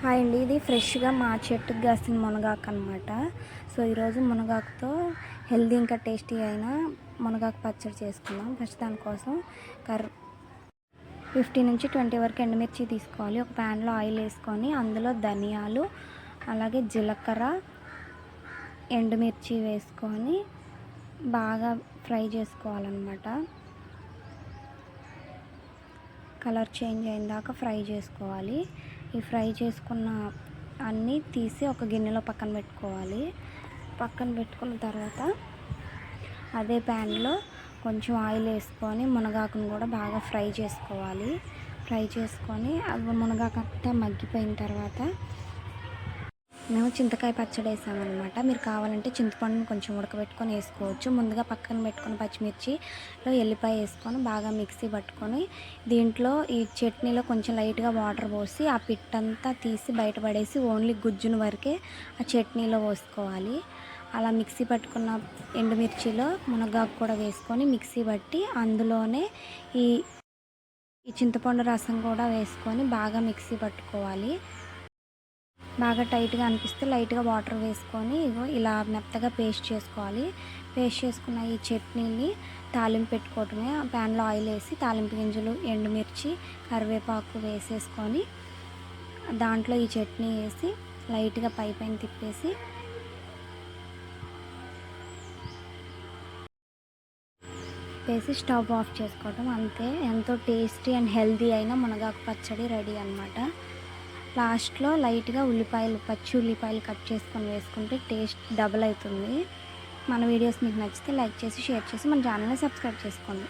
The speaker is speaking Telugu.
హాయ్ అండి, ఇది ఫ్రెష్గా మా చెట్టుకి కాసిన మునగాకు అనమాట. సో ఈరోజు మునగాకుతో హెల్దీ ఇంకా టేస్టీ అయిన మునగాకు పచ్చడి చేసుకుందాం. ఫస్ట్ దానికోసం 15 నుంచి 20 వరకు ఎండుమిర్చి తీసుకోవాలి. ఒక ప్యాన్లో ఆయిల్ వేసుకొని అందులో ధనియాలు, అలాగే జీలకర్ర, ఎండుమిర్చి వేసుకొని బాగా ఫ్రై చేసుకోవాలన్నమాట. కలర్ చేంజ్ అయిన దాకా ఫ్రై చేసుకోవాలి. ఈ ఫ్రై చేసుకున్న అన్నీ తీసి ఒక గిన్నెలో పక్కన పెట్టుకోవాలి. పక్కన పెట్టుకున్న తర్వాత అదే ప్యాన్లో కొంచెం ఆయిల్ వేసుకొని మునగాకును కూడా బాగా ఫ్రై చేసుకోవాలి. ఫ్రై చేసుకొని అవి మునగాకు అంతా మగ్గిపోయిన తర్వాత మేము చింతకాయ పచ్చడి వేసామన్నమాట. మీరు కావాలంటే చింతపండుని కొంచెం ఉడకబెట్టుకొని వేసుకోవచ్చు. ముందుగా పక్కన పెట్టుకుని పచ్చిమిర్చిలో ఎల్లిపాయ వేసుకొని బాగా మిక్సీ పట్టుకొని దీంట్లో ఈ చట్నీలో కొంచెం లైట్గా వాటర్ పోసి ఆ పిట్టంతా తీసి బయటపడేసి ఓన్లీ గుజ్జును వరకే ఆ చట్నీలో పోసుకోవాలి. అలా మిక్సీ పట్టుకున్న ఎండుమిర్చిలో మునగాకు కూడా వేసుకొని మిక్సీ పట్టి అందులోనే ఈ చింతపండు రసం కూడా వేసుకొని బాగా మిక్సీ పట్టుకోవాలి. బాగా టైట్గా అనిపిస్తే లైట్గా వాటర్ వేసుకొని ఇలా మెత్తగా పేస్ట్ చేసుకోవాలి. పేస్ట్ చేసుకున్న ఈ చట్నీని తాలింపు పెట్టుకోవటమే. ప్యాన్లో ఆయిల్ వేసి తాలింపు గింజలు, ఎండుమిర్చి, కరివేపాకు వేసేసుకొని దాంట్లో ఈ చట్నీ వేసి లైట్గా పైన తిప్పేసి స్టవ్ ఆఫ్ చేసుకోవటం అంతే. ఎంతో టేస్టీ అండ్ హెల్దీ అయిన మునగాకు పచ్చడి రెడీ అన్నమాట. లాస్ట్లో లైట్గా పచ్చి ఉల్లిపాయలు కట్ చేసుకొని వేసుకుంటే టేస్ట్ డబుల్ అవుతుంది. మన వీడియోస్ మీకు నచ్చితే లైక్ చేసి, షేర్ చేసి మన ఛానల్ని సబ్స్క్రైబ్ చేసుకోండి.